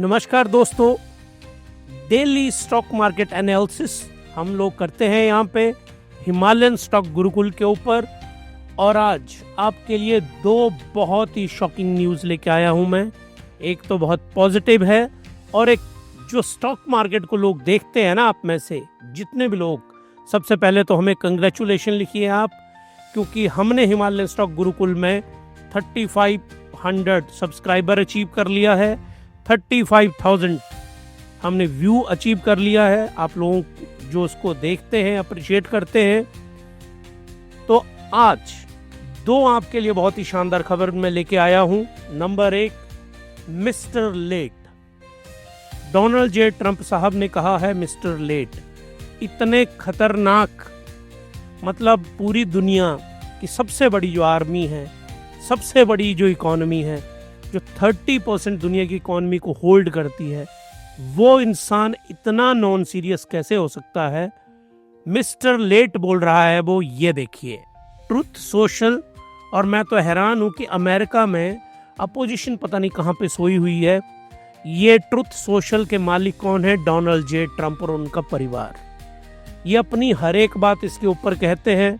नमस्कार दोस्तों, daily stock market analysis हम लोग करते हैं यहाँ पे हिमालयन स्टॉक गुरुकुल के ऊपर। और आज आपके लिए दो बहुत ही शॉकिंग न्यूज़ लेके आया हूँ मैं। एक तो बहुत पॉजिटिव है और एक जो स्टॉक मार्केट को लोग देखते हैं ना, आप में से जितने भी लोग, सबसे पहले तो हमें कंग्रेचुलेशन लिखिए आप, क्योंकि हमने हिमालयन स्टॉक गुरुकुल में 3500 सब्सक्राइबर अचीव कर लिया है। 35,000 हमने व्यू अचीव कर लिया है। आप लोगों जो उसको देखते हैं, अप्रिशिएट करते हैं। तो आज दो आपके लिए बहुत ही शानदार खबर मैं लेके आया हूं। Number 1, mister late. Donald J Trump साहब ने कहा है मिस्टर लेट। इतने खतरनाक, मतलब पूरी दुनिया की सबसे बड़ी जो आर्मी है, सबसे बड़ी जो इकोनॉमी है, जो 30% दुनिया की इकोनॉमी को होल्ड करती है, वो इंसान इतना नॉन सीरियस कैसे हो सकता है? मिस्टर लेट बोल रहा है वो, ये देखिए। ट्रुथ सोशल, और मैं तो हैरान हूं कि अमेरिका में अपोजिशन पता नहीं कहां पे सोई हुई है। ये ट्रुथ सोशल के मालिक कौन है? डोनाल्ड जे ट्रंप और उनका परिवार। ये अपनी हर एक बात इसके ऊपर कहते हैं।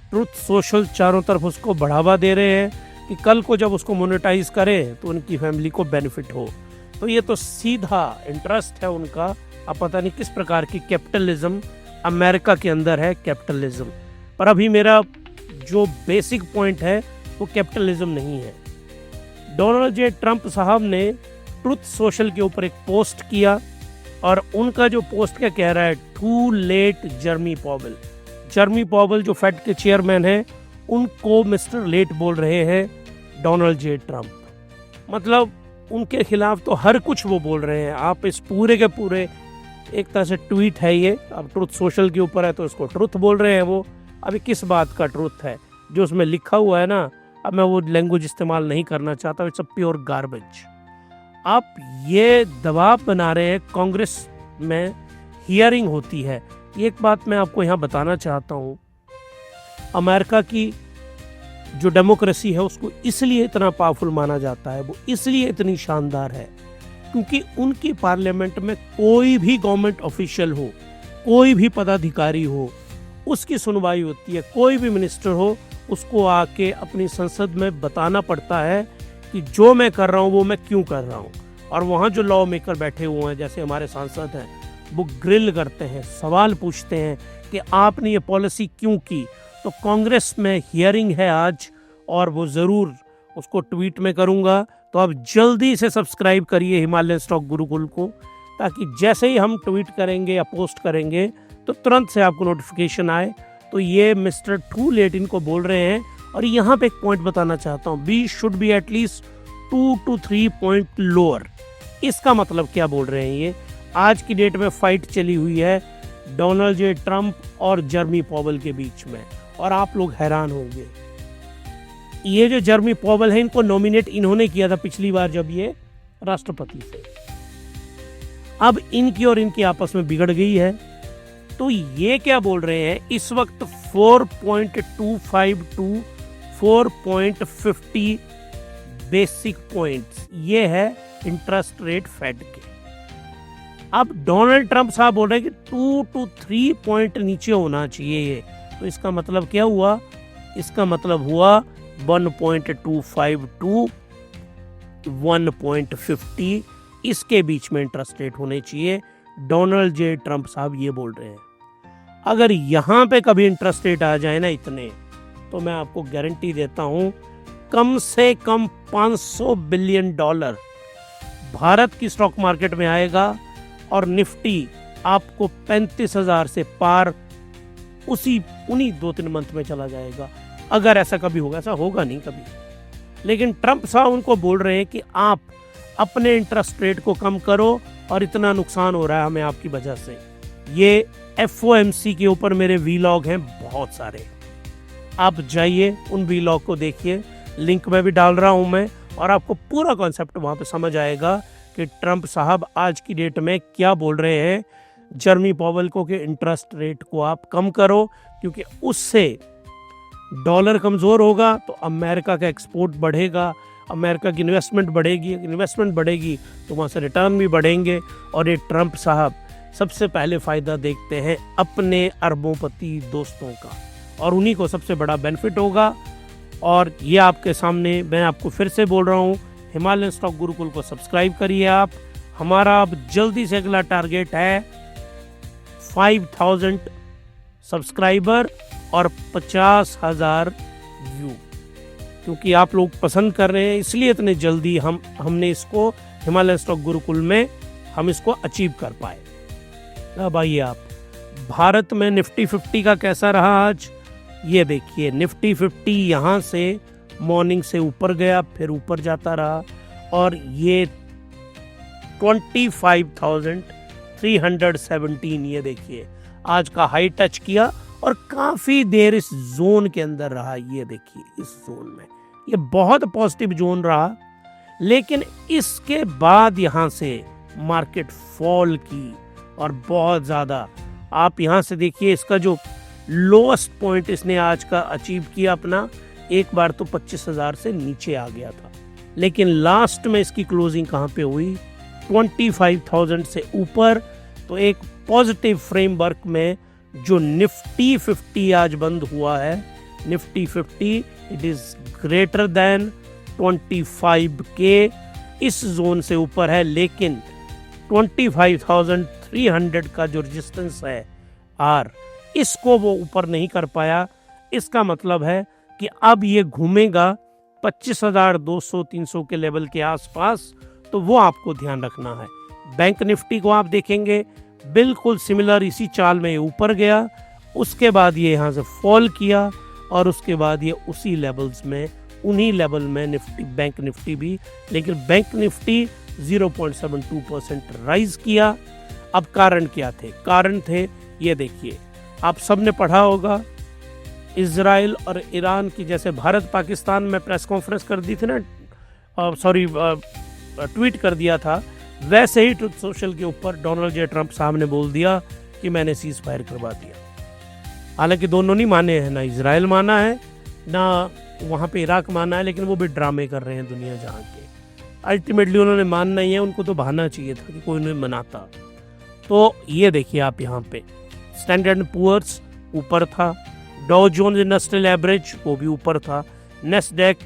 ट्रुथ सोशल चारों तरफ उसको बढ़ावा दे रहे हैं कि कल को जब उसको मोनेटाइज करें तो उनकी फैमिली को बेनिफिट हो। तो ये तो सीधा इंटरेस्ट है उनका। अब पता नहीं किस प्रकार की कैपिटलिज्म अमेरिका के अंदर है, कैपिटलिज्म। पर अभी मेरा जो बेसिक पॉइंट है वो कैपिटलिज्म नहीं है। डोनाल्ड जे ट्रंप साहब ने ट्रुथ सोशल के ऊपर एक पोस्ट किया, और उनका जो पोस्ट क्या कह रहा है? Too late Jerome Powell. Jerome Powell जो फेड के चेयरमैन हैं, उनको मिस्टर लेट बोल रहे हैं डोनाल्ड जे ट्रंप। मतलब उनके खिलाफ तो हर कुछ वो बोल रहे हैं। आप इस पूरे के पूरे एक तरह से ट्वीट है ये। अब ट्रुथ सोशल के ऊपर है तो इसको ट्रुथ बोल रहे हैं वो। अभी किस बात का ट्रुथ है? जो उसमें लिखा हुआ है ना, अब मैं वो लैंग्वेज इस्तेमाल नहीं करना चाहता। It's a pure garbage. आप ये दबाव बना रहे हैं। कांग्रेस में हियरिंग होती है। एक बात मैं आपको यहाँ बताना चाहता हूँ, अमेरिका की जो डेमोक्रेसी है उसको इसलिए इतना पावरफुल माना जाता है, वो इसलिए इतनी शानदार है क्योंकि उनकी पार्लियामेंट में कोई भी गवर्नमेंट ऑफिशियल हो, कोई भी पदाधिकारी हो, उसकी सुनवाई होती है। कोई भी मिनिस्टर हो, उसको आके अपनी संसद में बताना पड़ता है कि जो मैं कर रहा हूँ वो मैं क्यों कर रहा हूँ। और वहाँ जो लॉ मेकर बैठे हुए हैं, जैसे हमारे सांसद हैं, वो ग्रिल करते हैं, सवाल पूछते हैं कि आपने ये पॉलिसी क्यों की। तो कांग्रेस में हियरिंग है आज, और वो ज़रूर उसको ट्वीट में करूँगा। तो आप जल्दी से सब्सक्राइब करिए हिमालयन स्टॉक गुरुकुल को, ताकि जैसे ही हम ट्वीट करेंगे या पोस्ट करेंगे तो तुरंत से आपको नोटिफिकेशन आए। तो ये मिस्टर टू लेट इनको बोल रहे हैं। और यहाँ पे एक पॉइंट बताना चाहता हूँ, be should be at least 2 to 3 point lower. इसका मतलब क्या बोल रहे हैं ये? आज की डेट में फाइट चली हुई है डोनाल्ड जे ट्रंप और जर्मी पॉवेल के बीच में, और आप लोग हैरान होंगे। ये जो जर्मी पॉवेल है, इनको नॉमिनेट इन्होंने किया था पिछली बार जब ये राष्ट्रपति थे। अब इनकी और इनकी आपस में बिगड़ गई है। तो ये क्या बोल रहे हैं? इस वक्त 4.25 to 4.50 बेसिक पॉइंट्स, ये है इंटरेस्ट रेट फेड के। अब डोनाल्ड ट्रंप साहब बोल रहे हैं कि 2 to 3 पॉइंट नीचे होना चाहिए ये। तो इसका मतलब क्या हुआ? इसका मतलब हुआ 1.25 to 1.50, इसके बीच में इंटरेस्ट रेट होने चाहिए। डोनाल्ड जे ट्रंप साहब ये बोल रहे हैं। अगर यहाँ पे कभी इंटरेस्ट रेट आ जाए ना इतने, तो मैं आपको गारंटी देता हूँ कम से कम $500 बिलियन भारत की स्टॉक मार्केट में आएगा, और निफ्टी आपको 35,000 से पार उन्हीं 2-3 मंथ में चला जाएगा। अगर ऐसा कभी होगा, ऐसा होगा नहीं कभी। लेकिन ट्रंप साहब उनको बोल रहे हैं कि आप अपने इंटरेस्ट रेट को कम करो, और इतना नुकसान हो रहा है हमें आपकी वजह से। ये FOMC के ऊपर मेरे वीलॉग हैं बहुत सारे, आप जाइए उन वीलॉग को देखिए। लिंक में भी डाल रहा हूं मैं, और आपको पूरा कॉन्सेप्ट वहां पे समझ आएगा कि ट्रंप साहब आज की डेट में क्या बोल रहे हैं जर्मी पॉवेल को कि इंटरेस्ट रेट को आप कम करो, क्योंकि उससे डॉलर कमज़ोर होगा तो अमेरिका का एक्सपोर्ट बढ़ेगा। अमेरिका की इन्वेस्टमेंट बढ़ेगी तो वहाँ से रिटर्न भी बढ़ेंगे। और ये ट्रंप साहब सबसे पहले फ़ायदा देखते हैं अपने अरबोंपति दोस्तों का, और उन्हीं को सबसे बड़ा बेनिफिट होगा। और ये आपके सामने मैं आपको फिर से बोल रहा हूँ, हिमालयन स्टॉक गुरुकुल को सब्सक्राइब करिए आप। हमारा अब जल्दी से अगला टारगेट है 5000 सब्सक्राइबर और 50,000 व्यू, क्योंकि आप लोग पसंद कर रहे हैं इसलिए इतने जल्दी हमने इसको हिमालयन स्टॉक गुरुकुल में हम इसको अचीव कर पाए। अब आइए आप, भारत में निफ्टी 50 का कैसा रहा आज, ये देखिए। निफ्टी 50 यहाँ से मॉर्निंग से ऊपर गया, फिर ऊपर जाता रहा और ये 25,317 ये देखिए आज का हाई टच किया और काफी देर इस जोन के अंदर रहा। ये देखिए इस जोन में ये बहुत पॉजिटिव जोन रहा, लेकिन इसके बाद यहाँ से मार्केट फॉल की और बहुत ज्यादा। आप यहाँ से देखिए इसका जो लोएस्ट पॉइंट इसने आज का अचीव किया अपना, एक बार तो 25,000 से नीचे आ गया था, लेकिन लास्ट में इसकी क्लोजिंग कहाँ पे हुई, 25,000 से ऊपर। तो एक पॉजिटिव फ्रेमवर्क में जो निफ्टी 50 आज बंद हुआ है, Nifty 50 it is greater than 25 के, इस जोन से ऊपर है, लेकिन 25,300 का जो रेजिस्टेंस है आर, इसको वो ऊपर नहीं कर पाया। इसका मतलब है कि अब ये घूमेगा 25,200-300 के लेवल के आसपास, तो वो आपको ध्यान रखना है। बैंक निफ्टी को आप देखेंगे बिल्कुल सिमिलर इसी चाल में ऊपर गया, उसके बाद ये यहाँ से फॉल किया और उसके बाद ये उसी लेवल्स में, उन्हीं लेवल में निफ्टी, बैंक निफ्टी भी, लेकिन बैंक निफ्टी 0.72% राइज किया। अब कारण क्या थे, कारण थे ये देखिए, आप सबने पढ़ा होगा इजराइल और ईरान की, जैसे भारत पाकिस्तान में प्रेस कॉन्फ्रेंस कर दी थी ना, ट्वीट कर दिया था, वैसे ही ट्रुथ सोशल के ऊपर डोनाल्ड जे ट्रंप साहब ने बोल दिया कि मैंने सीज फायर करवा दिया। हालांकि दोनों नहीं माने हैं, ना इजराइल माना है ना वहाँ पे इराक माना है, लेकिन वो भी ड्रामे कर रहे हैं दुनिया जहाँ के। अल्टीमेटली उन्होंने मानना ही है, उनको तो बहाना चाहिए था कि कोई उन्हें मनाता। तो ये देखिए आप यहाँ पे स्टैंडर्ड एंड पुअर्स ऊपर था, डॉ जोन्स इंडस्ट्रियल एवरेज वो भी ऊपर था, नेस्डैक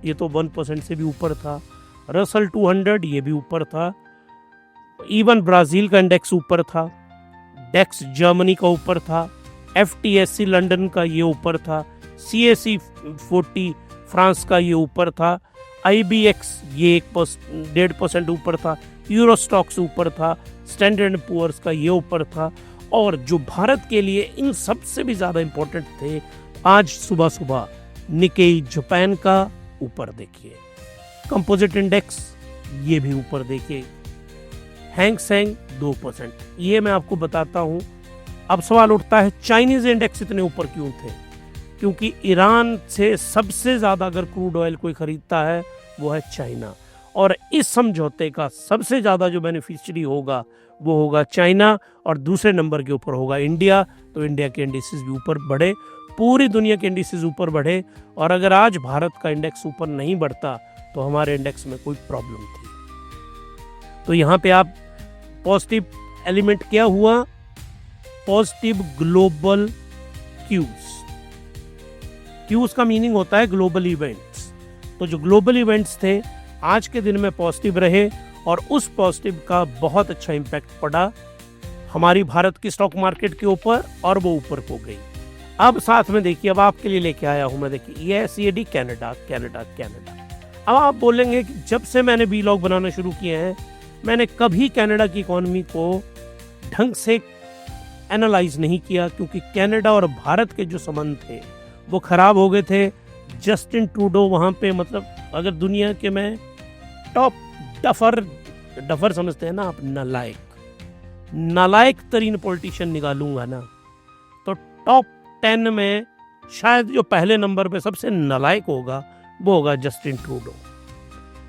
ये तो 1% से भी ऊपर था, रसल 200 ये भी ऊपर था, इवन ब्राजील का इंडेक्स ऊपर था, डेक्स जर्मनी का ऊपर था, FTSE लंदन का ये ऊपर था, CAC 40 फ्रांस का ये ऊपर था, IBX ये 1.5% ऊपर था, यूरो स्टॉक्स ऊपर था, स्टैंडर्ड एंड पुअर्स का ये ऊपर था। और जो भारत के लिए इन सबसे भी ज़्यादा इम्पोर्टेंट थे, आज सुबह सुबह निकेई जापान का ऊपर देखिए, कंपोजिट इंडेक्स ये भी ऊपर देखिए, हैंग सेंग 2%। ये मैं आपको बताता हूँ। अब सवाल उठता है चाइनीज इंडेक्स इतने ऊपर क्यों थे, क्योंकि ईरान से सबसे ज़्यादा अगर क्रूड ऑयल कोई खरीदता है वो है चाइना, और इस समझौते का सबसे ज़्यादा जो बेनिफिशियरी होगा वो होगा चाइना, और दूसरे नंबर के ऊपर होगा इंडिया। तो इंडिया के इंडिसेस भी ऊपर बढ़े, पूरी दुनिया के इंडिसेस ऊपर बढ़े, और अगर आज भारत का इंडेक्स ऊपर नहीं बढ़ता तो हमारे इंडेक्स में कोई प्रॉब्लम थी। तो यहाँ पे आप पॉजिटिव एलिमेंट क्या हुआ, पॉजिटिव ग्लोबल क्यूज का मीनिंग होता है ग्लोबल इवेंट्स। तो जो ग्लोबल इवेंट्स थे आज के दिन में पॉजिटिव रहे, और उस पॉजिटिव का बहुत अच्छा इम्पैक्ट पड़ा हमारी भारत की स्टॉक मार्केट के ऊपर, और वो ऊपर को गई। अब साथ में देखिए, अब आपके लिए लेके आया हूं मैं, देखिए ESCAD कनाडा। अब आप बोलेंगे कि जब से मैंने वीलॉग बनाना शुरू किए हैं मैंने कभी कनाडा की इकोनॉमी को ढंग से एनालाइज नहीं किया, क्योंकि कनाडा और भारत के जो संबंध थे वो खराब हो गए थे। जस्टिन ट्रूडो वहाँ पे, मतलब अगर दुनिया के मैं टॉप डफर समझते हैं ना आप, नालायक तरीन पॉलिटिशियन निकालूंगा ना, तो टॉप 10 में शायद जो पहले नंबर पे सबसे नालायक होगा वो होगा जस्टिन ट्रूडो।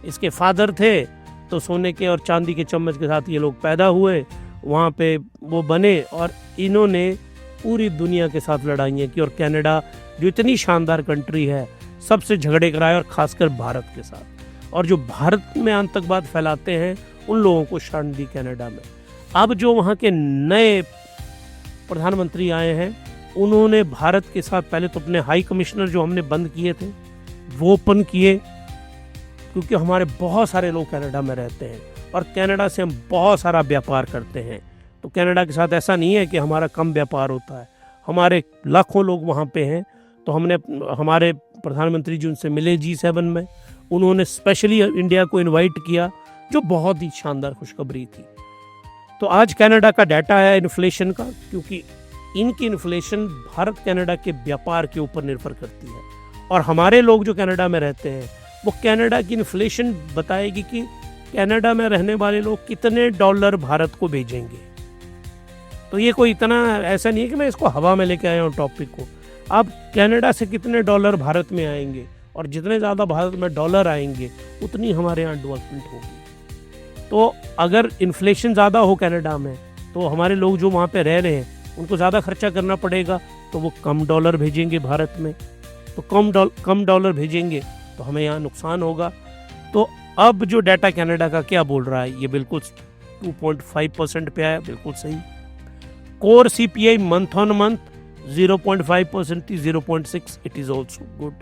इसके फादर थे तो सोने के और चांदी के चम्मच के साथ ये लोग पैदा हुए, वहाँ पे वो बने, और इन्होंने पूरी दुनिया के साथ लड़ाइयाँ की, और कनाडा जो इतनी शानदार कंट्री है सबसे झगड़े कराए, और खासकर भारत के साथ। और जो भारत में आतंकवाद फैलाते हैं उन लोगों को शरण दी कनाडा में। अब जो वहाँ के नए प्रधानमंत्री आए हैं उन्होंने भारत के साथ पहले तो अपने हाई कमिश्नर जो हमने बंद किए थे वो ओपन किए, क्योंकि हमारे बहुत सारे लोग कनाडा में रहते हैं और कनाडा से हम बहुत सारा व्यापार करते हैं। तो कनाडा के साथ ऐसा नहीं है कि हमारा कम व्यापार होता है, हमारे लाखों लोग वहाँ पे हैं। तो हमने हमारे प्रधानमंत्री जी उनसे मिले G7 में, उन्होंने स्पेशली इंडिया को इनवाइट किया, जो बहुत ही शानदार खुशखबरी थी। तो आज कनाडा का डाटा है इन्फ्लेशन का, क्योंकि इनकी इन्फ्लेशन भारत कनाडा के व्यापार के ऊपर निर्भर करती है और हमारे लोग जो कनाडा में रहते हैं वो कनाडा की इन्फ्लेशन बताएगी कि कनाडा में रहने वाले लोग कितने डॉलर भारत को भेजेंगे। तो ये कोई इतना ऐसा नहीं है कि मैं इसको हवा में लेके आया हूँ टॉपिक को। अब कनाडा से कितने डॉलर भारत में आएंगे और जितने ज़्यादा भारत में डॉलर आएंगे उतनी हमारे यहाँ डेवलपमेंट होगी। तो अगर इन्फ्लेशन ज़्यादा हो कनाडा में तो हमारे लोग जो वहाँ पे रह रहे हैं उनको ज़्यादा खर्चा करना पड़ेगा, तो वो कम डॉलर भेजेंगे भारत में। तो कम डॉलर भेजेंगे तो हमें यहाँ नुकसान होगा। तो अब जो डाटा कनाडा का क्या बोल रहा है, ये बिल्कुल 2.5% पे आया, बिल्कुल सही। Core CPI month on month 0.5% थी, 0.6, it is also good.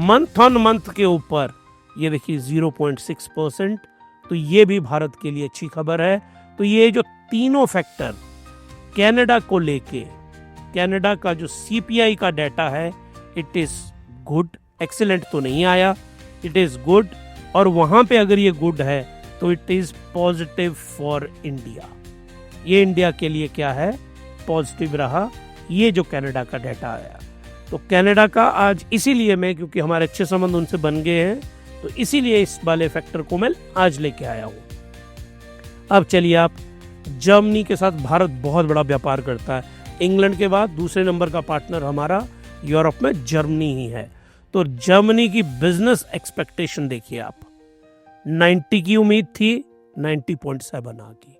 Month on month के ऊपर ये देखिए 0.6%, तो ये भी भारत के लिए अच्छी खबर है। तो ये जो तीनों फैक्टर कनाडा को लेके, कनाडा का जो CPI का डाटा है इट इज़ गुड, एक्सीलेंट तो नहीं आया, इट इज़ गुड। और वहाँ पे अगर ये गुड है तो it is positive for India. ये इंडिया के लिए क्या है, पॉजिटिव रहा ये जो कनाडा का डाटा आया। तो कनाडा का आज इसीलिए मैं, क्योंकि हमारे अच्छे संबंध उनसे बन गए हैं, तो इसीलिए इस वाले फैक्टर को मैं आज लेके आया हूँ। अब चलिए, आप जर्मनी के साथ भारत बहुत बड़ा व्यापार करता है। इंग्लैंड के बाद दूसरे नंबर का पार्टनर हमारा यूरोप में जर्मनी ही है। तो जर्मनी की बिजनेस एक्सपेक्टेशन देखिए आप, 90 की उम्मीद थी, 90.7 आ गई।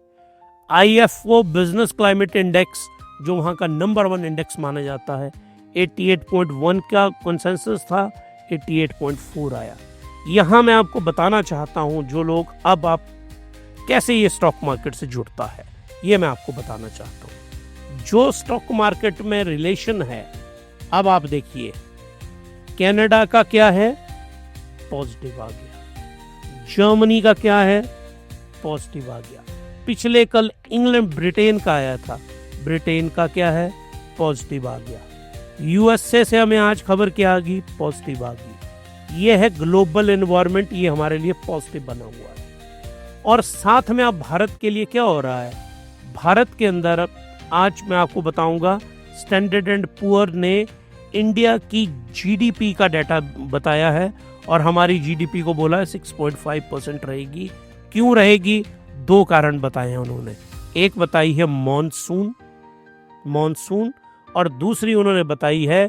IFO बिजनेस क्लाइमेट इंडेक्स जो वहाँ का नंबर 1 इंडेक्स माना जाता है, 88.1 का कंसेंसस था, 88.4 आया। यहाँ मैं आपको बताना चाहता हूँ, जो लोग अब आप कैसे ये स्टॉक मार्केट से जुड़ता है ये मैं आपको बताना चाहता हूँ। जो स्टॉक मार्केट में रिलेशन है, अब आप देखिए कनाडा का क्या है, पॉजिटिव आ गया। जर्मनी का क्या है, पॉजिटिव आ गया। पिछले कल इंग्लैंड ब्रिटेन का आया था, ब्रिटेन का क्या है, पॉजिटिव आ गया। USA से हमें आज खबर क्या आ गई, पॉजिटिव आ गई। ये है ग्लोबल एनवायरनमेंट, ये हमारे लिए पॉजिटिव बना हुआ है। और साथ में अब भारत के लिए क्या हो रहा है, भारत के अंदर आज मैं आपको बताऊंगा, स्टैंडर्ड एंड पुअर ने इंडिया की GDP का डाटा बताया है और हमारी GDP को बोला है 6.5% रहेगी। क्यों रहेगी, 2 कारण बताए हैं उन्होंने। एक बताई है मॉनसून और दूसरी उन्होंने बताई है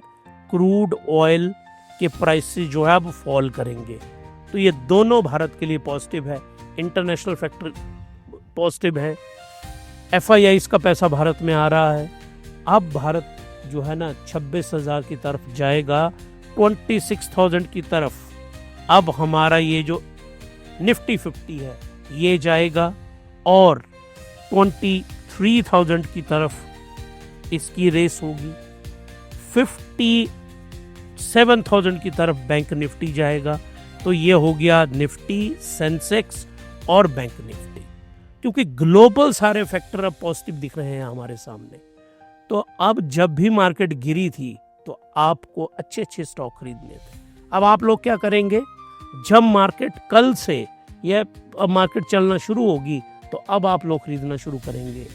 क्रूड ऑयल के प्राइसेस जो है अब फॉल करेंगे। तो ये दोनों भारत के लिए पॉजिटिव है, इंटरनेशनल फैक्टर पॉजिटिव है। FIIs का पैसा भारत में आ रहा है। अब भारत जो है ना 26,000 की तरफ जाएगा, 26,000 की तरफ। अब हमारा ये जो निफ्टी 50 है ये जाएगा और 23,000 की तरफ इसकी रेस होगी। 57,000 की तरफ बैंक निफ्टी जाएगा। तो ये हो गया निफ्टी, सेंसेक्स और बैंक निफ्टी, क्योंकि ग्लोबल सारे फैक्टर अब पॉजिटिव दिख रहे हैं हमारे सामने। तो अब जब भी मार्केट गिरी थी तो आपको अच्छे अच्छे स्टॉक खरीदने थे। अब आप लोग क्या करेंगे, जब मार्केट कल से यह अब मार्केट चलना शुरू होगी तो अब आप लोग खरीदना शुरू करेंगे।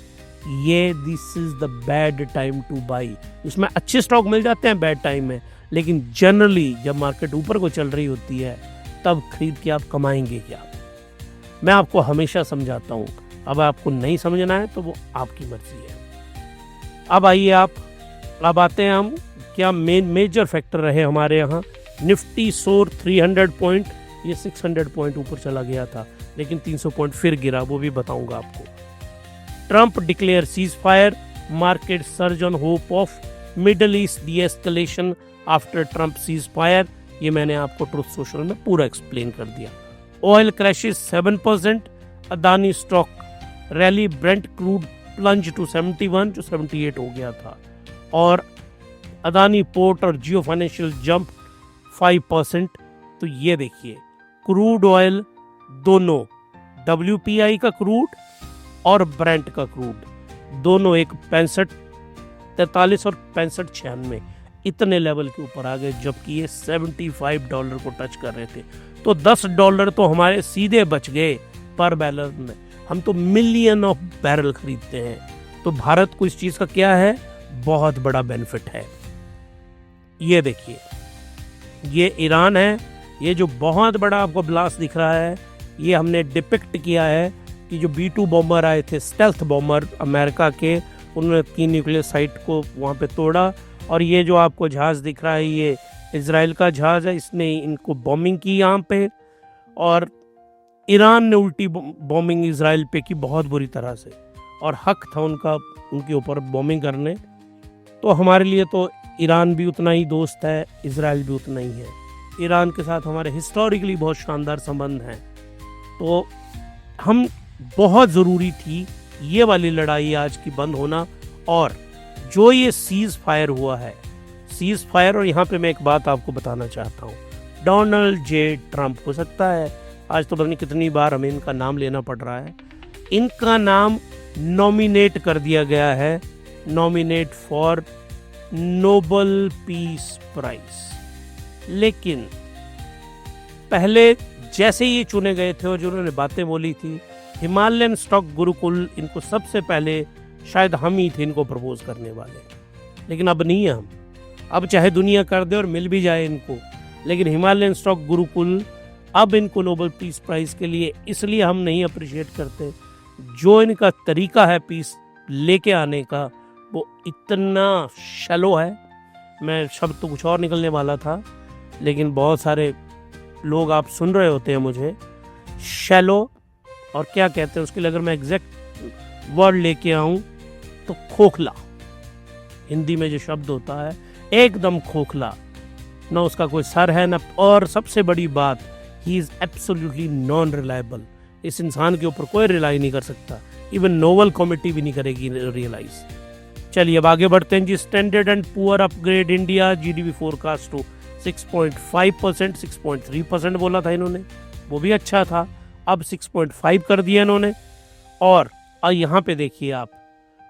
ये this is the bad time two by. इसमें अच्छे स्टॉक मिल जाते हैं बैड टाइम में, लेकिन जनरली जब मार्केट ऊपर को चल रही होती है तब खरीद के आप कमाएंगे क्या। मैं आपको हमेशा समझाता हूँ, अब आपको नहीं समझना है तो वो आपकी मर्जी है। अब आइए अब आते हैं हम क्या मेजर फैक्टर रहे हमारे यहाँ। निफ्टी सोर 300 पॉइंट, ये 600 पॉइंट ऊपर चला गया था, लेकिन 300 पॉइंट फिर गिरा, वो भी बताऊंगा आपको। Trump declare cease fire, market surge on hope of middle east D-escalation after Trump cease fire. ये मैंने आपको ट्रुथ सोशल में पूरा एक्सप्लेन कर दिया। Oil crashes 7%. Adani stock rally. Brent crude plunge to 71 to 78 हो गया था. और अदानी पोर्ट और जियो फाइनेंशियल जंप 5%. तो ये देखिए क्रूड ऑयल दोनों, WPI का क्रूड और ब्रेंट का क्रूड दोनों एक 65-43 और 65-96 इतने लेवल के ऊपर आ गए, जबकि ये $75 को टच कर रहे थे. तो $10 तो हमारे सीधे बच गए पर बैरल में. हम तो मिलियन ऑफ बैरल खरीदते हैं. तो भारत को इस चीज का क्या है, बहुत बड़ा बेनिफिट है. ये देखिए ये ईरान है. ये जो बहुत बड़ा आपको ब्लास्ट दिख रहा है, ये हमने डिपिक्ट किया है कि जो B-2 बॉम्बर आए थे, स्टेल्थ बॉम्बर अमेरिका के, उन्होंने 3 न्यूक्लियर साइट को वहाँ पे तोड़ा. और ये जो आपको जहाज दिख रहा है, ये इजराइल का जहाज है. इसने इनको बॉम्बिंग की यहाँ पे, और ईरान ने उल्टी बॉम्बिंग इजराइल पे की बहुत बुरी तरह से, और हक था उनका उनके ऊपर बॉम्बिंग करने. तो हमारे लिए तो ईरान भी उतना ही दोस्त है, इजराइल भी उतना ही है. ईरान के साथ हमारे हिस्टोरिकली बहुत शानदार संबंध हैं. तो हम बहुत ज़रूरी थी ये वाली लड़ाई आज की बंद होना. और जो ये सीज फायर हुआ है, सीज फायर, और यहाँ पे मैं एक बात आपको बताना चाहता हूँ. डोनाल्ड जे ट्रंप, हो सकता है आज तो पता नहीं कितनी बार हमें इनका नाम लेना पड़ रहा है, इनका नाम नॉमिनेट कर दिया गया है, nominate for Nobel peace prize. लेकिन पहले जैसे ये चुने गए थे और जो उन्होंने बातें बोली थी, हिमालयन स्टॉक गुरुकुल, इनको सबसे पहले शायद हम ही थे इनको प्रपोज करने वाले. लेकिन अब नहीं है हम. अब चाहे दुनिया कर दे और मिल भी जाए इनको, लेकिन हिमालयन स्टॉक गुरुकुल अब इनको नोबल पीस प्राइज के लिए इसलिए हम नहीं अप्रिशिएट करते. जो इनका तरीका है पीस लेके आने का, वो इतना शैलो है. मैं शब्द तो कुछ और निकलने वाला था, लेकिन बहुत सारे लोग आप सुन रहे होते हैं मुझे. शैलो, और क्या कहते हैं उसके लिए, अगर मैं एग्जैक्ट वर्ड लेके आऊं तो खोखला. हिंदी में जो शब्द होता है, एकदम खोखला, ना उसका कोई सर है ना. और सबसे बड़ी बात, he is absolutely non reliable. इस इंसान के ऊपर कोई रिलाई नहीं कर सकता. इवन नोबल कमेटी भी नहीं करेगी रियलाइज. चलिए अब आगे बढ़ते हैं जी. Standard and poor upgrade India GDP forecast to 6.5%, 6.3% बोला था इन्होंने, वो भी अच्छा था. अब 6.5 कर दिया इन्होंने. और यहाँ पे देखिए आप,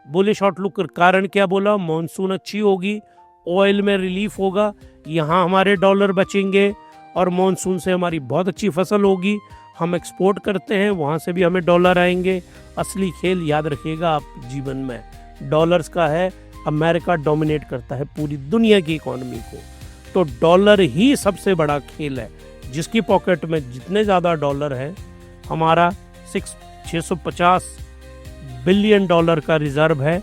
बुलिश आउटलुक कारण क्या बोला, मॉनसून अच्छी होगी, ऑयल में रिलीफ होगा, यहाँ हमारे डॉलर बचेंगे, और मॉनसून से हमारी बहुत अच्छी फसल होगी, हम एक्सपोर्ट करते हैं, वहाँ से भी हमें डॉलर आएंगे. असली खेल याद रखिएगा आप जीवन में, डॉलर्स का है. अमेरिका डोमिनेट करता है पूरी दुनिया की इकोनॉमी को. तो डॉलर ही सबसे बड़ा खेल है. जिसकी पॉकेट में जितने ज़्यादा डॉलर है, हमारा 650 बिलियन डॉलर का रिजर्व है.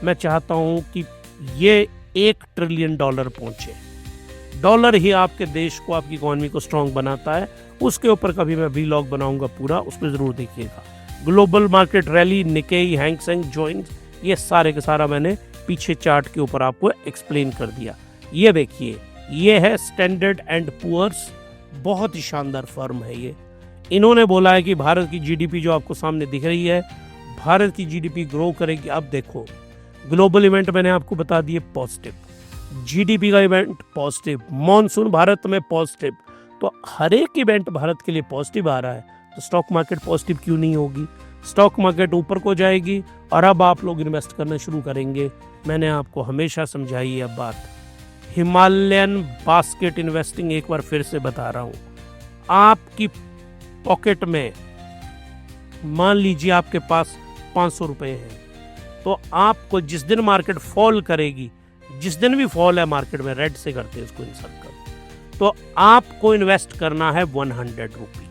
मैं चाहता हूँ कि ये $1 ट्रिलियन पहुँचे. डॉलर ही आपके देश को, आपकी इकोनॉमी को स्ट्रॉन्ग बनाता है. उसके ऊपर कभी मैं व्लॉग बनाऊंगा पूरा, उसको ज़रूर देखिएगा. Global market rally, Nikkei, Hang Seng, joint, ये सारे का सारा मैंने पीछे चार्ट के ऊपर आपको एक्सप्लेन कर दिया. ये देखिए, ये है स्टैंडर्ड एंड पुअर्स, बहुत ही शानदार फर्म है ये. इन्होंने बोला है कि भारत की जीडीपी जो आपको सामने दिख रही है, भारत की जीडीपी ग्रो करेगी. अब देखो, ग्लोबल इवेंट मैंने आपको बता दिए पॉजिटिव, जीडीपी का इवेंट पॉजिटिव, मॉनसून भारत में पॉजिटिव. तो हर एक इवेंट भारत के लिए पॉजिटिव आ रहा है, तो स्टॉक मार्केट पॉजिटिव क्यों नहीं होगी. स्टॉक मार्केट ऊपर को जाएगी और अब आप लोग इन्वेस्ट करना शुरू करेंगे. मैंने आपको हमेशा समझाई है बात. हिमालयन बास्केट इन्वेस्टिंग एक बार फिर से बता रहा हूँ. आपकी पॉकेट में मान लीजिए आपके पास 500 रुपए हैं, तो आपको जिस दिन मार्केट फॉल करेगी, जिस दिन भी फॉल है मार्केट में, रेड से करते हैं इसको इन सर्कल, तो आपको इन्वेस्ट करना है 100 रुपीज.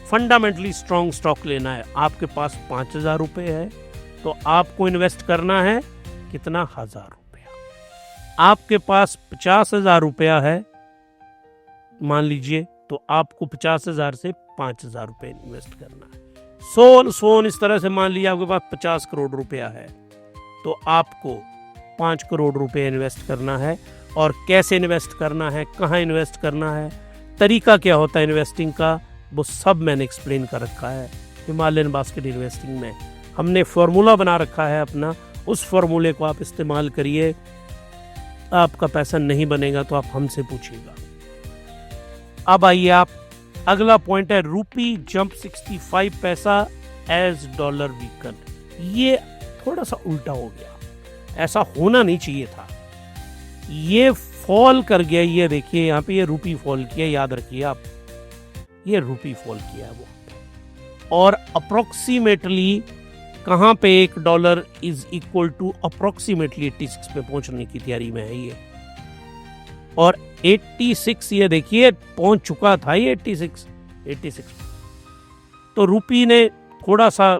फंडामेंटली स्ट्रॉन्ग स्टॉक लेना है. आपके पास 5000 रुपए है, तो आपको इन्वेस्ट करना है कितना, 1000 रुपया. आपके पास 50,000 रुपया है मान लीजिए, तो आपको 50,000 से 5,000 रुपये इन्वेस्ट करना है. सोन इस तरह से मान लीजिए आपके पास 50 करोड़ रुपया है, तो आपको 5 करोड़ रुपए इन्वेस्ट करना है. और कैसे इन्वेस्ट करना है, कहाँ इन्वेस्ट करना है, तरीका क्या होता है इन्वेस्टिंग का, वो सब मैंने एक्सप्लेन कर रखा है हिमालयन बास्केट इन्वेस्टिंग में। हमने फॉर्मूला बना रखा है अपना, उस फॉर्मूले को आप इस्तेमाल करिए, आपका पैसा नहीं बनेगा तो आप हमसे पूछिएगा। अब आइए आप, अगला पॉइंट है रूपी जंप 65 पैसा एज डॉलर वीकन। ये थोड़ा सा उल्टा हो गया, ऐसा होना नहीं चाहिए था, ये फॉल कर गया। ये देखिए यहाँ पे ये रूपी फॉल किया, याद रखिए आप, ये रूपी फॉल किया है वो, और अप्रोक्सीमेटली कहाँ पे $1 इज इक्वल टू अप्रोक्सीमेटली 86 पे पहुंचने की तैयारी में है ये, और 86 ये देखिए पहुंच चुका था ये 86। तो रूपी ने थोड़ा सा,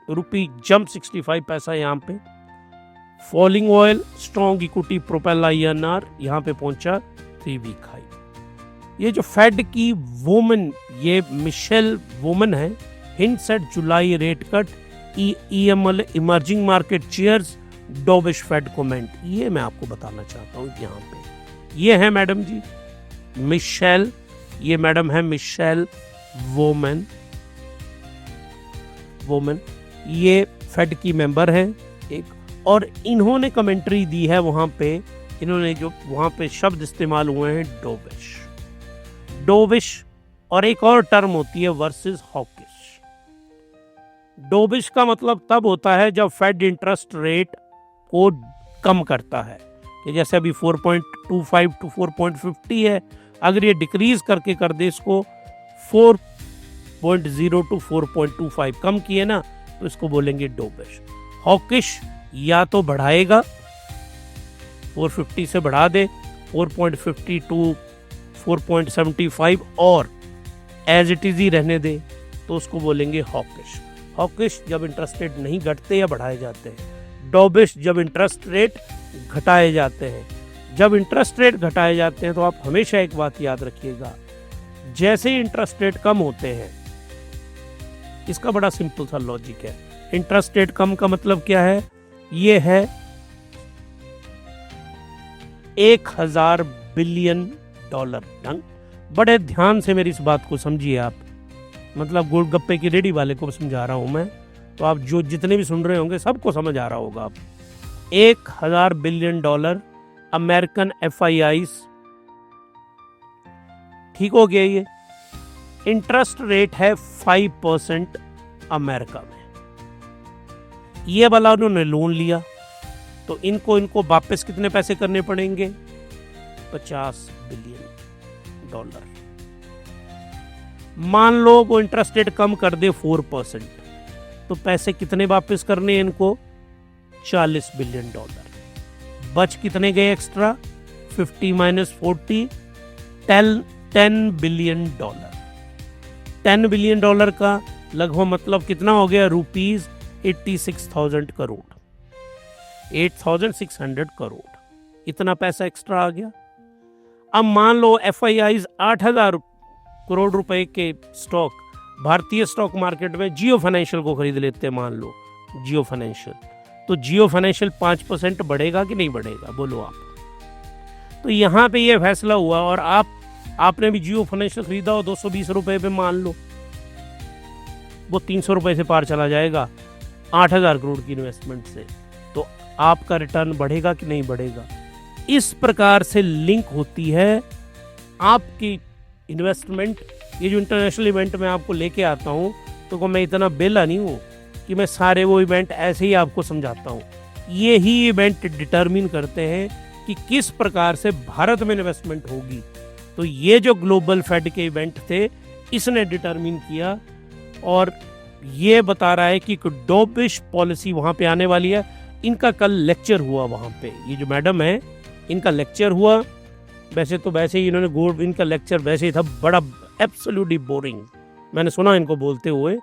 रूपी जंप 65 पैसा यहाँ पे, falling oil strong equity propel INR यहाँ पे पहुंचा 3 वीक हाई। ये जो फेड की वोमन, ये मिशेल वोमन है, hints at July rate cut, EML emerging market cheers dovish Fed comment. ये मैं आपको बताना चाहता हूँ यहाँ पे, ये है मैडम जी मिशेल, ये मैडम है मिशेल वोमन, ये फेड की मेंबर हैं एक, और इन्होंने कमेंट्री दी है वहां पे, इन्होंने जो वहां पे शब्द इस्तेमाल हुए हैं डोविश, और एक और टर्म होती है वर्सेस हॉकिश। डोविश का मतलब तब होता है जब फेड इंटरेस्ट रेट को कम करता है, कि जैसे अभी 4.25 टू 4.50 है, अगर ये डिक्रीज करके कर दे इसको 4.0 टू 4.25 कम किए ना, तो इसको बोलेंगे डोविश। हॉकिश या तो बढ़ाएगा, 450 से बढ़ा दे 4.50 टू 4.75 और एज इट इज ही रहने दे, तो उसको बोलेंगे हॉकिश। हॉकिश जब इंटरेस्ट रेट नहीं घटते या बढ़ाए जाते हैं, डोविश जब इंटरेस्ट रेट घटाए जाते हैं। जब इंटरेस्ट रेट घटाए जाते हैं तो आप हमेशा एक बात याद रखिएगा, जैसे ही इंटरेस्ट रेट कम होते हैं, इसका बड़ा सिंपल सा लॉजिक है। इंटरेस्ट रेट कम का मतलब क्या है, ये है $1000 बिलियन। बड़े ध्यान से मेरी इस बात को समझिए आप, मतलब गोलगप्पे की रेडी वाले को समझा रहा हूं मैं, तो आप जो जितने भी सुन रहे होंगे सबको समझ आ रहा होगा आप। $1000 बिलियन अमेरिकन FIIs, ठीक हो गया। ये इंटरेस्ट रेट है 5% अमेरिका में। ये वाला उन्होंने लोन लिया, तो इनको वापस कितने पैसे करने पड़ेंगे, $50 बिलियन। मान लो वो इंटरेस्ट रेट कम कर दे 4%, तो पैसे कितने वापस करने हैं इनको, $40 बिलियन। बच कितने गए एक्स्ट्रा, 50 - 40, $10 बिलियन। $10 बिलियन का लगभग मतलब कितना हो गया, रुपीज 86,000 करोड़, 8,600 करोड़, इतना पैसा एक्स्ट्रा आ गया। अब मान लो FIIs 8,000 करोड़ रुपए के स्टॉक भारतीय स्टॉक मार्केट में जियो फाइनेंशियल को खरीद लेते हैं, मान लो जियो फाइनेंशियल, तो जियो फाइनेंशियल 5% बढ़ेगा कि नहीं बढ़ेगा, बोलो आप। तो यहाँ पे ये फैसला हुआ, और आपने भी जियो फाइनेंशियल खरीदा हो 220 रुपए पे, मान लो वो 300 रुपए से पार चला जाएगा 8,000 करोड़ की इन्वेस्टमेंट से, तो आपका रिटर्न बढ़ेगा कि नहीं बढ़ेगा। इस प्रकार से लिंक होती है आपकी इन्वेस्टमेंट। ये जो इंटरनेशनल इवेंट में आपको लेके आता हूँ, तो मैं इतना बेला नहीं हूँ कि मैं सारे वो इवेंट ऐसे ही आपको समझाता हूँ। ये ही इवेंट डिटरमिन करते हैं कि किस प्रकार से भारत में इन्वेस्टमेंट होगी। तो ये जो ग्लोबल फेड के इवेंट थे, इसने डिटरमिन किया, और ये बता रहा है कि डोविश पॉलिसी वहाँ पे आने वाली है। इनका कल लेक्चर हुआ वहाँ पे, ये जो मैडम है इनका लेक्चर हुआ। वैसे तो वैसे ही इन्होंने इनका लेक्चर वैसे ही था बड़ा एब्सोल्युटली बोरिंग, मैंने सुना इनको बोलते हुए,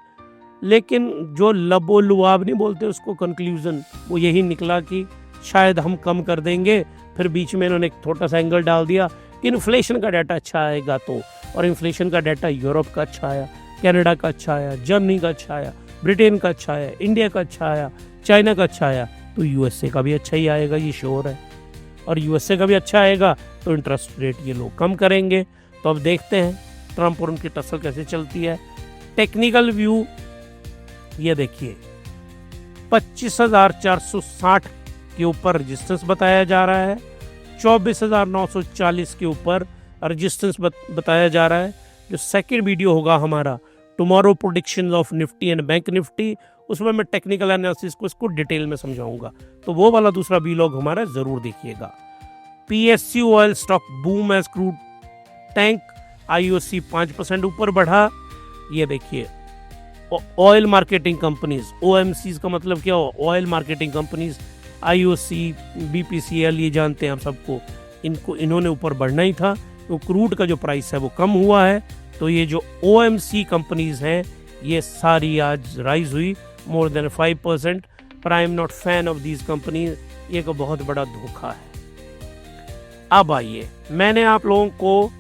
लेकिन जो लबो लुआब नहीं बोलते उसको कंक्लूजन वो यही निकला कि शायद हम कम कर देंगे। फिर बीच में इन्होंने एक छोटा सा एंगल डाल दिया कि इन्फ्लेशन का डाटा अच्छा आएगा, तो और इन्फ्लेशन का डाटा यूरोप का अच्छा आया, कनाडा का अच्छा आया, जर्मनी का अच्छा आया, ब्रिटेन का अच्छा आया, इंडिया का अच्छा आया, चाइना का अच्छा आया, तो USA का भी अच्छा ही आएगा, ये श्योर है। और USA का भी अच्छा आएगा तो इंटरेस्ट रेट ये लोग कम करेंगे। तो अब देखते हैं ट्रम्प और उनकी टसल कैसे चलती है। टेक्निकल व्यू ये देखिए 25,460 के ऊपर रेजिस्टेंस बताया जा रहा है, 24,940 के ऊपर रेजिस्टेंस बताया जा रहा है। जो सेकंड वीडियो होगा हमारा tomorrow predictions of Nifty and bank Nifty, उसमें मैं टेक्निकल एनालिसिस को इसको डिटेल में समझाऊंगा, तो वो वाला दूसरा वीलॉग हमारा जरूर देखिएगा। PSU oil stock boom as crude tank, IOC 5% ऊपर बढ़ा। ये देखिए ऑयल मार्केटिंग कंपनीज, OMCs का मतलब क्या हो, oil marketing companies, IOC, BPCL, ये जानते हैं आप सबको, इन्होंने ऊपर बढ़ना ही था। तो क्रूड का जो प्राइस है वो कम हुआ है, तो ये जो OMC कंपनीज हैं ये सारी आज राइज हुई मोर देन 5%। पर I am not fan of these companies, ये को बहुत बड़ा धोखा है। अब आइए, मैंने आप लोगों को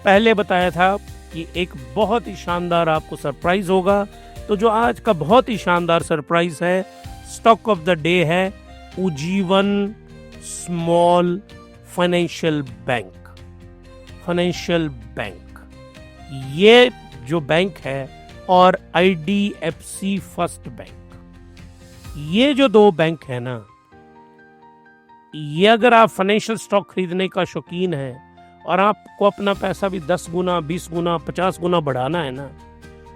पहले बताया था कि एक बहुत ही शानदार आपको सरप्राइज होगा, तो जो आज का बहुत ही शानदार सरप्राइज है, स्टॉक ऑफ द डे है Ujjivan small financial bank. Financial bank ये जो बैंक है, और IDFC फर्स्ट बैंक, ये जो दो बैंक है ना, ये अगर आप फाइनेंशियल स्टॉक खरीदने का शौकीन है और आपको अपना पैसा भी 10 गुना, 20 गुना, 50 गुना बढ़ाना है ना,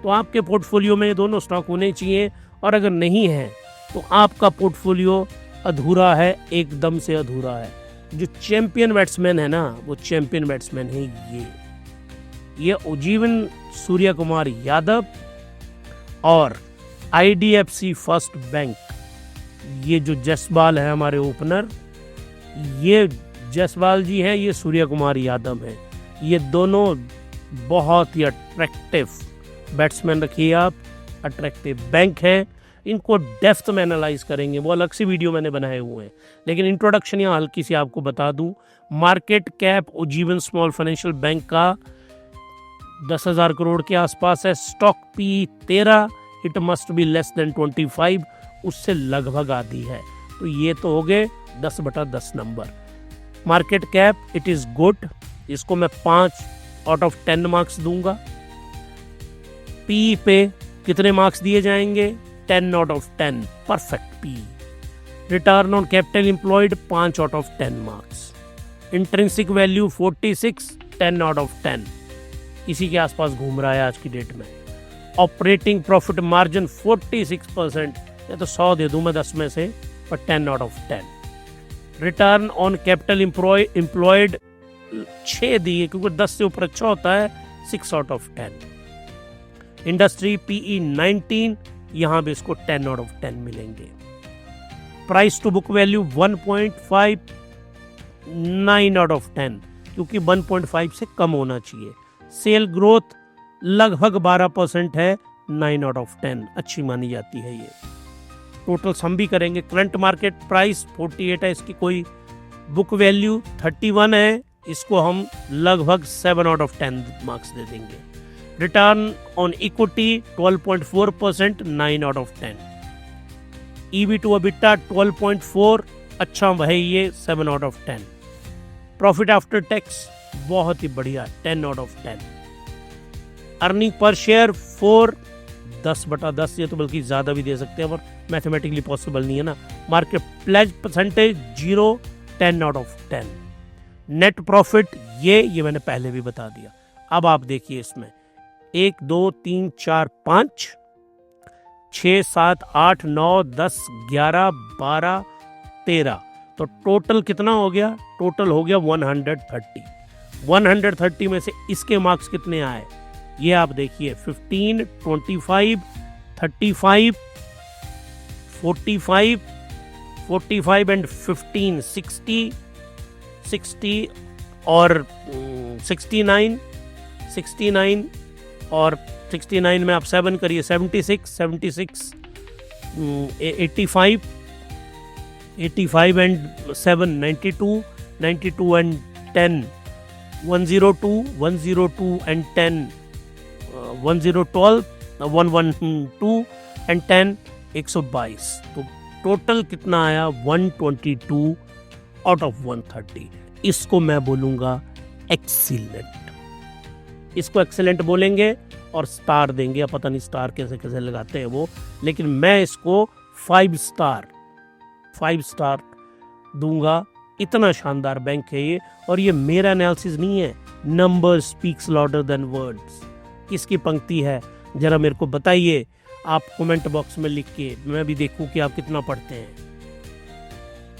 तो आपके पोर्टफोलियो में ये दोनों स्टॉक होने चाहिए। और अगर नहीं है तो आपका पोर्टफोलियो अधूरा है, एकदम से अधूरा है। जो चैंपियन बैट्समैन है ना, वो चैंपियन बैट्समैन है ये उज्जीवन सूर्य कुमार यादव और IDFC फर्स्ट बैंक। ये जो जसपाल है हमारे ओपनर, ये जसपाल जी हैं, ये सूर्य कुमार यादव हैं। ये दोनों बहुत ही अट्रैक्टिव बैट्समैन रखिए आप, अट्रैक्टिव बैंक है। इनको डेप्थ में एनालाइज करेंगे, वो अलग सी वीडियो मैंने बनाए हुए हैं, लेकिन इंट्रोडक्शन यहाँ हल्की सी आपको बता दूं। Market cap Ujjivan small financial bank का 10,000 करोड़ के आसपास है। Stock P 13, it must be less than 25, उससे लगभग आधी है। तो ये तो हो गए 10/10 number. Market cap it is good, इसको मैं 5/10 मार्क्स दूंगा। P पे कितने मार्क्स दिए जाएंगे? 10/10, perfect P। Return on capital employed 5/10 marks. Intrinsic value 46, 10/10, इसी के आसपास घूम रहा है आज की डेट में। ऑपरेटिंग प्रॉफिट मार्जिन 46%, या तो 100 दे दूं मैं 10 में से, पर 10/10। रिटर्न ऑन कैपिटल एम्प्लॉयड 6 दिए, क्योंकि 10 से ऊपर अच्छा होता है, 6/10। इंडस्ट्री PE 19, यहाँ भी इसको 10/10 मिलेंगे। प्राइस टू बुक वैल्यू 1.5, 9/10, क्योंकि 1.5 से कम होना चाहिए। सेल ग्रोथ लगभग 12% है, 9/10, अच्छी मानी जाती है ये। टोटल हम भी करेंगे। करंट मार्केट प्राइस 48 है, इसकी कोई बुक वैल्यू 31 है, इसको हम लगभग 7/10 मार्क्स दे देंगे। Return on equity 12.4%, 9/10। EV to EBITDA 12.4, अच्छा वह ये 7/10। प्रॉफिट आफ्टर टैक्स बहुत ही बढ़िया, 10/10। अर्निंग पर शेयर 4, 10/10, ये तो बल्कि ज़्यादा भी दे सकते हैं, पर मैथमेटिकली पॉसिबल नहीं है ना। Market pledge percentage 0, 10/10। Net profit ये मैंने पहले भी बता दिया। अब आप देखिए इसमें 1, 2, 3, 4, 5, 6, 7, 8, 9, 10, 11, 12, 13, तो टोटल कितना हो गया? टोटल हो गया 130। 130 में से इसके मार्क्स कितने आए ये आप देखिए, 15, 25, 35, 45, 45 एंड 15, 60 और 69, 69 और 69 में आप 7 करिए, 76, 76, 85, 85 एंड 7, 92, 92 एंड 10, 102, 102 एंड 10, 1012, 112 एंड 10, 122। तो टोटल कितना आया? 122 आउट ऑफ 130। इसको मैं बोलूंगा एक्सीलेंट। इसको एक्सेलेंट बोलेंगे और स्टार देंगे, या पता नहीं स्टार कैसे कैसे लगाते हैं वो, लेकिन मैं इसको 5 स्टार दूंगा। इतना शानदार बैंक है ये, और ये मेरा एनालिसिस नहीं है, number speaks louder than words. किसकी पंक्ति है जरा मेरे को बताइए आप कमेंट बॉक्स में लिख के, मैं भी देखूं कि आप कितना पढ़ते हैं।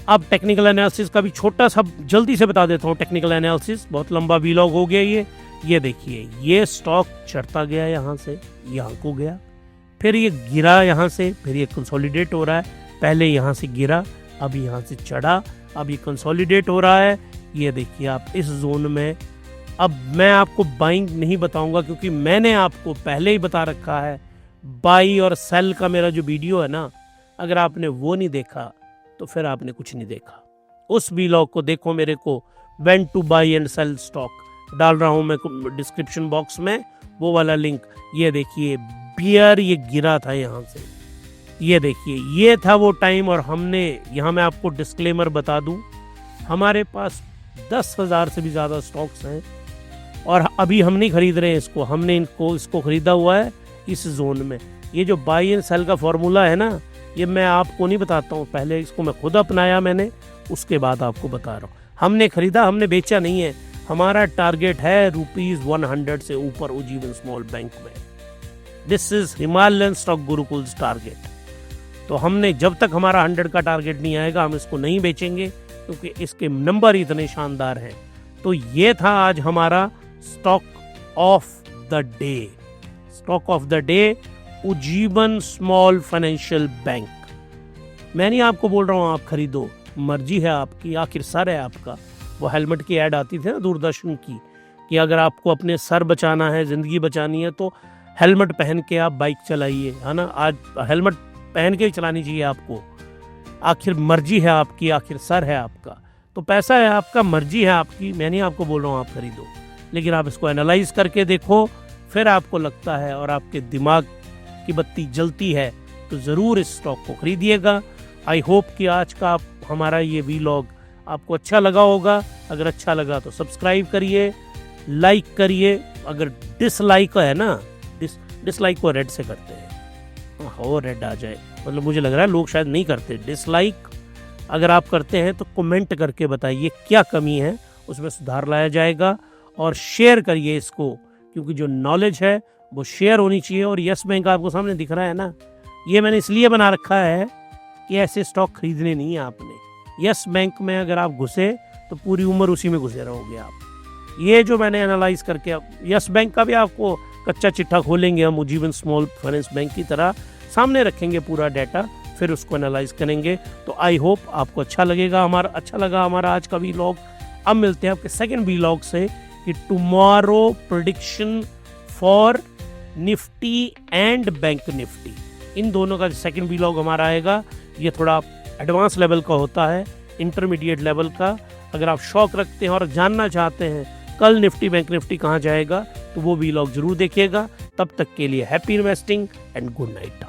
अब टेक्निकल एनालिसिस का भी छोटा सा जल्दी से बता देता हूँ। टेक्निकल एनालिसिस बहुत लंबा वीलॉग हो गया ये देखिए, ये स्टॉक चढ़ता गया यहाँ से यहाँ को गया, फिर ये गिरा यहाँ से, फिर ये कंसोलिडेट हो रहा है, पहले यहाँ से गिरा, अब यहाँ से चढ़ा, अब ये कंसोलिडेट हो रहा है। ये देखिए आप इस जोन में। अब मैं आपको बाइंग नहीं बताऊंगा क्योंकि मैंने आपको पहले ही बता रखा है, बाई और सेल का मेरा जो वीडियो है ना, अगर आपने वो नहीं देखा तो फिर आपने कुछ नहीं देखा। उस वीलॉग को देखो, मेरे को when to buy and sell stock डाल रहा हूं मैं डिस्क्रिप्शन बॉक्स में, वो वाला लिंक। ये देखिए बियर ये गिरा था यहाँ से, ये देखिए ये था वो टाइम। और हमने यहाँ मैं आपको डिस्क्लेमर बता दूं, हमारे पास 10,000 से भी ज़्यादा स्टॉक्स हैं और अभी हम नहीं खरीद रहे हैं इसको, हमने इसको खरीदा हुआ है इस जोन में। ये जो बाई एंड सेल का फॉर्मूला है ना, ये मैं आपको नहीं बताता हूँ, पहले इसको मैं खुद अपनाया मैंने, उसके बाद आपको बता रहा हूँ। हमने खरीदा, हमने बेचा नहीं है। हमारा टारगेट है ₹100 से ऊपर उज्जीवन स्मॉल बैंक में। This is Himalayan stock gurukuls target. तो हमने जब तक हमारा 100 का टारगेट नहीं आएगा हम इसको नहीं बेचेंगे, क्योंकि इसके नंबर इतने शानदार हैं। तो ये था आज हमारा stock of the day. Stock of the day Ujjivan small financial bank. मैं नहीं आपको बोल रहा हूँ आप खरीदो, मर्जी है आपकी, आखिर सर है आपका। वो हेलमेट की ऐड आती थी ना दूरदर्शन की, कि अगर आपको अपने सर बचाना है, जिंदगी बचानी है, तो हेलमेट पहन के आप बाइक चलाइए, है ना। आज हेलमेट पहन के ही चलानी चाहिए आपको। आखिर मर्जी है आपकी, आखिर सर है आपका, तो पैसा है आपका, मर्जी है आपकी। मैं नहीं आपको बोल रहा हूँ आप खरीदो, लेकिन आप इसको एनालाइज करके देखो, फिर आपको लगता है और आपके दिमाग की बत्ती जलती है तो ज़रूर इस स्टॉक को खरीदिएगा। आई होप कि आज का हमारा ये वीलॉग आपको अच्छा लगा होगा। अगर अच्छा लगा तो सब्सक्राइब करिए, लाइक करिए। अगर डिसलाइक है ना, डिसलाइक को रेड से करते हैं, हो रेड आ जाए, मतलब मुझे लग रहा है लोग शायद नहीं करते डिसलाइक। अगर आप करते हैं तो कमेंट करके बताइए क्या कमी है, उसमें सुधार लाया जाएगा। और शेयर करिए इसको, क्योंकि जो नॉलेज है वो शेयर होनी चाहिए। और यस बैंक आपको सामने दिख रहा है ना, ये मैंने इसलिए बना रखा है कि ऐसे स्टॉक खरीदने नहीं है आपने। यस बैंक में अगर आप घुसे तो पूरी उम्र उसी में घुसे रहोगे आप। ये जो मैंने एनालाइज करके, यस बैंक का भी आपको कच्चा चिट्ठा खोलेंगे हम उज्जीवन स्मॉल फाइनेंस बैंक की तरह, सामने रखेंगे पूरा डाटा, फिर उसको एनालाइज करेंगे। तो आई होप आपको अच्छा लगा हमारा आज का वीलॉग। अब मिलते हैं आपके सेकंड वीलॉग से कि tomorrow prediction for Nifty and bank Nifty, इन दोनों का सेकंड वीलॉग हमारा आएगा। ये थोड़ा एडवांस लेवल का होता है, इंटरमीडिएट लेवल का। अगर आप शौक रखते हैं और जानना चाहते हैं कल निफ्टी बैंक निफ्टी कहाँ जाएगा, तो वो वीलॉग जरूर देखिएगा। तब तक के लिए happy investing and good night.